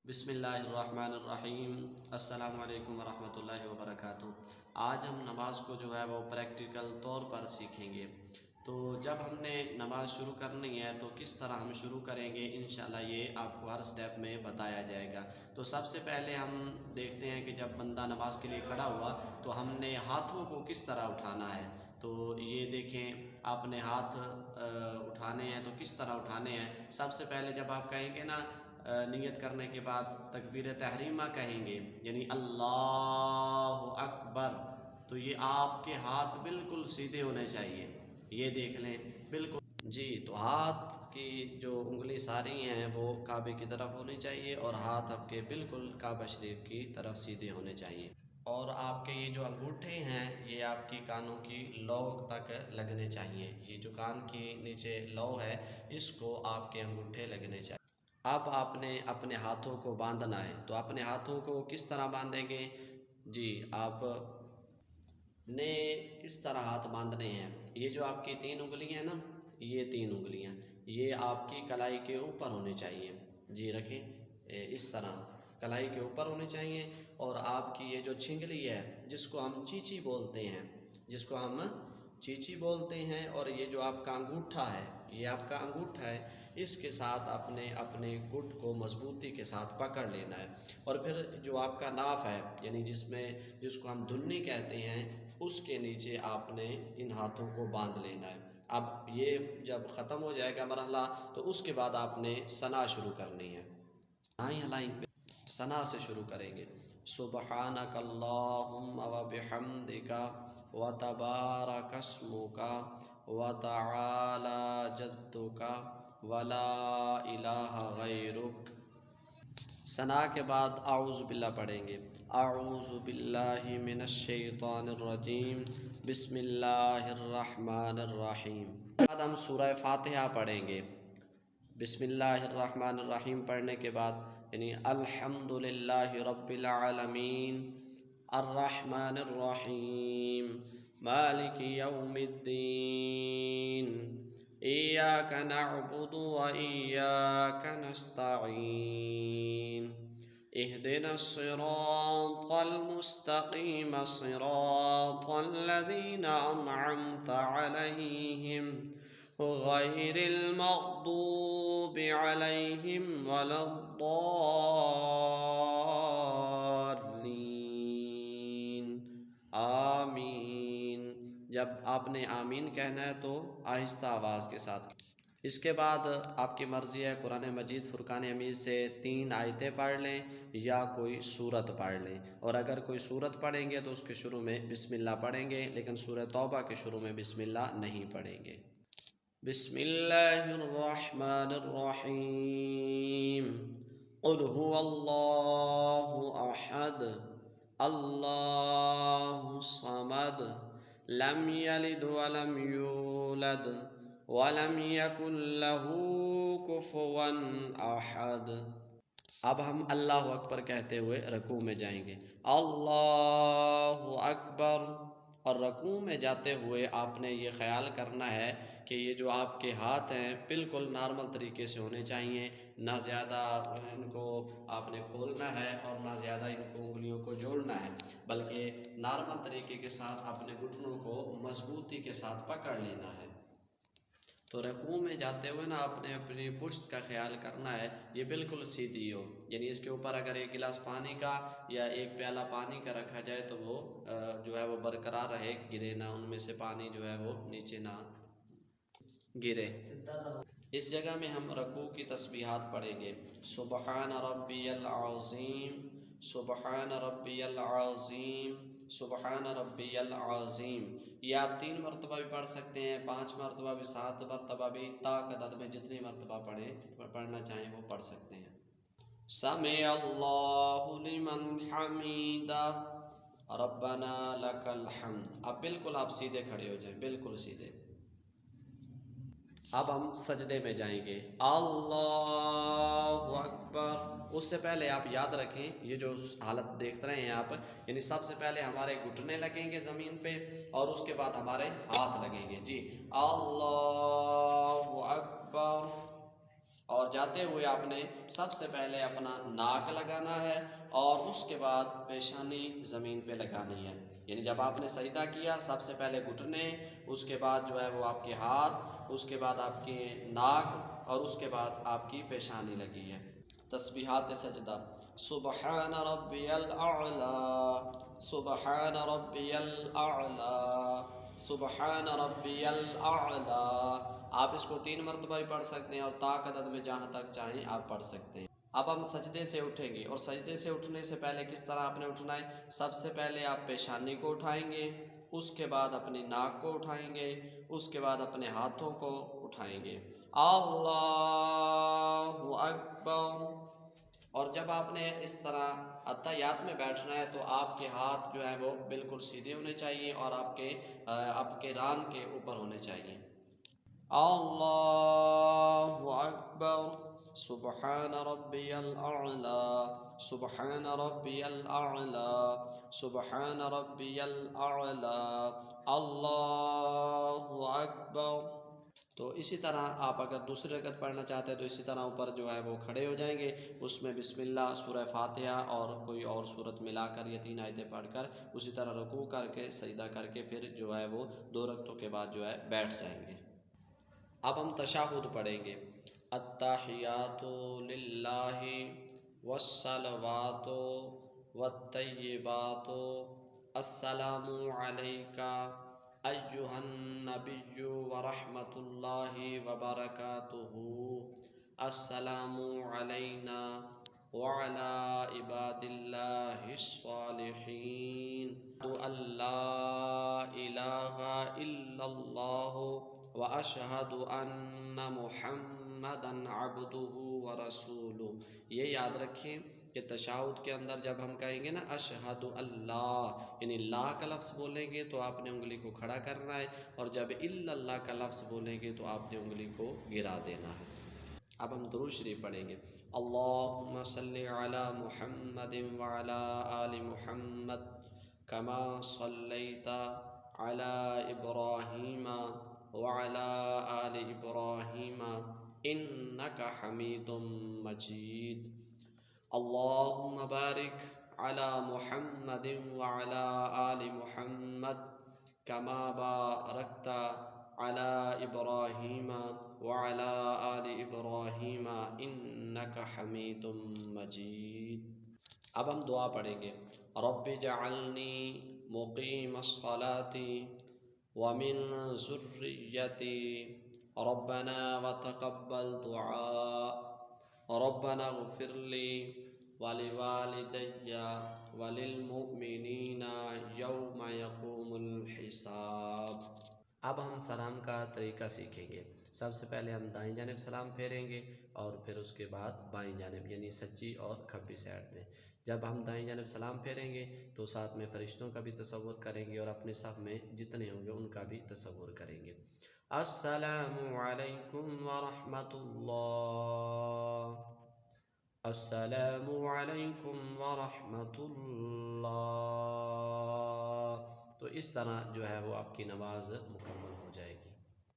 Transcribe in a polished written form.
بسم اللہ الرحمن الرحیم۔ السلام علیکم ورحمۃ اللہ وبرکاتہ۔ آج ہم نماز کو جو ہے وہ پریکٹیکل طور پر سیکھیں گے۔ تو جب ہم نے نماز شروع کرنی ہے تو کس طرح ہم شروع کریں گے، انشاءاللہ یہ آپ کو ہر سٹیپ میں بتایا جائے گا۔ تو سب سے پہلے ہم دیکھتے ہیں کہ جب بندہ نماز کے لیے کھڑا ہوا تو ہم نے ہاتھوں کو کس طرح اٹھانا ہے۔ تو یہ دیکھیں، آپ نے ہاتھ اٹھانے ہیں تو کس طرح اٹھانے ہیں۔ سب سے پہلے جب آپ کہیں گے نا، نیت کرنے کے بعد تکبیر تحریمہ کہیں گے، یعنی اللہ اکبر، تو یہ آپ کے ہاتھ بالکل سیدھے ہونے چاہیے۔ یہ دیکھ لیں بالکل جی۔ تو ہاتھ کی جو انگلی ساری ہیں وہ کعبے کی طرف ہونی چاہیے اور ہاتھ آپ کے بالکل کعبہ شریف کی طرف سیدھے ہونے چاہیے، اور آپ کے یہ جو انگوٹھے ہیں یہ آپ کی کانوں کی لو تک لگنے چاہیے۔ یہ جو کان کی نیچے لو ہے اس کو آپ کے انگوٹھے لگنے چاہیے۔ اب آپ نے اپنے ہاتھوں کو باندھنا ہے، تو اپنے ہاتھوں کو کس طرح باندھیں گے؟ جی، آپ نے اس طرح ہاتھ باندھنے ہیں۔ یہ جو آپ کی 3 انگلیاں ہیں نا، یہ 3 انگلیاں یہ آپ کی کلائی کے اوپر ہونی چاہیے۔ جی رکھیں، اس طرح کلائی کے اوپر ہونی چاہیے، اور آپ کی یہ جو چھنگلی ہے جس کو ہم چیچی بولتے ہیں، اور یہ جو آپ کا انگوٹھا ہے، یہ آپ کا انگوٹھا ہے، اس کے ساتھ اپنے گٹ کو مضبوطی کے ساتھ پکڑ لینا ہے، اور پھر جو آپ کا ناف ہے، یعنی جس کو ہم دھنی کہتے ہیں، اس کے نیچے آپ نے ان ہاتھوں کو باندھ لینا ہے۔ اب یہ جب ختم ہو جائے گا مرحلہ تو اس کے بعد آپ نے ثنا شروع کرنی ہے۔ ثنا سے شروع کریں گے، سبحانک اللہم وبحمدک وتبارک اسمک وتعالی جدک ولا الہ غیرک۔ ثنا کے بعد اعوذ باللہ پڑھیں گے، اعوذ باللہ من الشیطان الرجیم، بسم اللہ الرحمن الرحیم۔ بعد ہم سورہ فاتحہ پڑھیں گے۔ بسم اللہ الرحمن الرحیم پڑھنے کے بعد یعنی الحمدللہ رب العالمین الرحمن الرحیم مالک یوم الدین ایاک نعبد و ایاک نستعین اہدنا الصراط المستقیم صراط الذین انعمت علیہم غیر المغضوب علیہم ولا الضالین آمین۔ جب آپ نے آمین کہنا ہے تو آہستہ آواز کے ساتھ۔ اس کے بعد آپ کی مرضی ہے، قرآن مجید فرقان حمید سے 3 آیتیں پڑھ لیں یا کوئی سورت پڑھ لیں، اور اگر کوئی سورت پڑھیں گے تو اس کے شروع میں بسم اللہ پڑھیں گے، لیکن سورہ توبہ کے شروع میں بسم اللہ نہیں پڑھیں گے۔ بسم اللہ الرحمن الرحیم، قل هو اللہ احد اللہ الصمد لم یلد ولم یولد ولم یکن له کفوا احد۔ اب ہم اللہ اکبر کہتے ہوئے رکوع میں جائیں گے، اللہ اکبر، اور رکوع میں جاتے ہوئے آپ نے یہ خیال کرنا ہے کہ یہ جو آپ کے ہاتھ ہیں بالکل نارمل طریقے سے ہونے چاہیے، نہ زیادہ ان کو آپ نے کھولنا ہے اور نہ زیادہ ان کو انگلیوں کو جوڑنا ہے، بلکہ نارمل طریقے کے ساتھ اپنے گھٹنوں کو مضبوطی کے ساتھ پکڑ لینا ہے۔ تو رکوع میں جاتے ہوئے نا آپ نے اپنی پشت کا خیال کرنا ہے یہ بالکل سیدھی ہو، یعنی اس کے اوپر اگر 1 گلاس پانی کا یا 1 پیالہ پانی کا رکھا جائے تو وہ جو ہے وہ برقرار رہے، گرے نہ، ان میں سے پانی جو ہے وہ نیچے نہ گرے۔ اس جگہ میں ہم رکوع کی تسبیحات پڑھیں گے، سبحان ربی العظیم، سبحان ربی العظیم، سبحان ربی العظیم۔ یہ آپ 3 مرتبہ بھی پڑھ سکتے ہیں، 5 مرتبہ بھی، 7 مرتبہ بھی، تا عدد میں جتنی مرتبہ پڑھنا چاہیں وہ پڑھ سکتے ہیں۔ سمع اللہ لمن حمیدہ ربنا لک الحمد۔ اب بالکل آپ سیدھے کھڑے ہو جائیں، بالکل سیدھے۔ اب ہم سجدے میں جائیں گے، اللہ اکبر۔ اس سے پہلے آپ یاد رکھیں یہ جو حالت دیکھ رہے ہیں آپ، یعنی سب سے پہلے ہمارے گھٹنے لگیں گے زمین پہ اور اس کے بعد ہمارے ہاتھ لگیں گے۔ جی، اللہ اکبر، اور جاتے ہوئے آپ نے سب سے پہلے اپنا ناک لگانا ہے اور اس کے بعد پیشانی زمین پہ لگانی ہے، یعنی جب آپ نے سجدہ کیا سب سے پہلے گھٹنے، اس کے بعد جو ہے وہ آپ کے ہاتھ، اس کے بعد آپ کے ناک اور اس کے بعد آپ کی پیشانی لگی ہے۔ تسبیحات سجدہ: سبحان ربی الاعلی، سبحان ربی الاعلی، سبحان ربی الاعلی۔ آپ اس کو 3 مرتبہ بھی پڑھ سکتے ہیں اور طاق عدد میں جہاں تک چاہیں آپ پڑھ سکتے ہیں۔ اب ہم سجدے سے اٹھیں گے، اور سجدے سے اٹھنے سے پہلے کس طرح آپ نے اٹھنا ہے؟ سب سے پہلے آپ پیشانی کو اٹھائیں گے، اس کے بعد اپنی ناک کو اٹھائیں گے، اس کے بعد اپنے ہاتھوں کو اٹھائیں گے۔ اللہ اکبر۔ اور جب آپ نے اس طرح اتحیات میں بیٹھنا ہے تو آپ کے ہاتھ جو ہیں وہ بالکل سیدھے ہونے چاہیے اور آپ کے ران کے اوپر ہونے چاہیے۔ اللہ اکبر، سبحان ربی الاعلی، سبحان ربی الاعلی، سبحان ربی الاعلی، اللہ اکبر۔ تو اسی طرح آپ اگر دوسری رکعت پڑھنا چاہتے ہیں تو اسی طرح اوپر جو ہے وہ کھڑے ہو جائیں گے، اس میں بسم اللہ، سورہ فاتحہ اور کوئی اور سورت ملا کر یا 3 آیتیں پڑھ کر اسی طرح رکوع کر کے سجدہ کر کے پھر جو ہے وہ 2 رکعتوں کے بعد جو ہے بیٹھ جائیں گے۔ اب ہم تشہد پڑھیں گے: التحیات للہ والصلوات والطیبات، السلام علیک ایہا النبی ورحمۃ اللہ وبرکاتہ، السلام علینا وعلی عباد اللہ الصالحین، ان لا الہ الا اللہ واشہد ان محمدا عبدہ ورسولہ۔ یہ یاد رکھیں کہ تشہد کے اندر جب ہم کہیں گے نا اشہد اللہ، یعنی لا کا لفظ بولیں گے تو آپ نے انگلی کو کھڑا کرنا ہے، اور جب الا اللہ کا لفظ بولیں گے تو آپ نے انگلی کو گرا دینا ہے۔ اب ہم درود شریف پڑھیں گے: اللہم صلی علی محمد وعلی آل محمد کما صلیت علی ابراہیم وعلی آل ابراہیم انک حمید مجید، اللہم بارک علی محمد وعلی آل محمد کما بارکت علی ابراہیم وعلی آل ابراہیم انک حمید مجید۔ اب ہم دعا پڑھیں گے: رب اجعلنی مقیم الصلاة ومن ذریتی ربنا وتقبل دعاء، ربنا اغفر لی ولوالدی وللمؤمنین یوم یقوم الحساب۔ اب ہم سلام کا طریقہ سیکھیں گے۔ سب سے پہلے ہم دائیں جانب سلام پھیریں گے اور پھر اس کے بعد بائیں جانب، یعنی سچی اور کھبی سائڈ دیں۔ جب ہم دائیں جانب سلام پھیریں گے تو ساتھ میں فرشتوں کا بھی تصور کریں گے اور اپنے صف میں جتنے ہوں گے ان کا بھی تصور کریں گے۔ السلام علیکم ورحمۃ اللہ، السلام علیکم ورحمۃ اللہ۔ تو اس طرح جو ہے وہ آپ کی نماز مکمل ہو جائے گی۔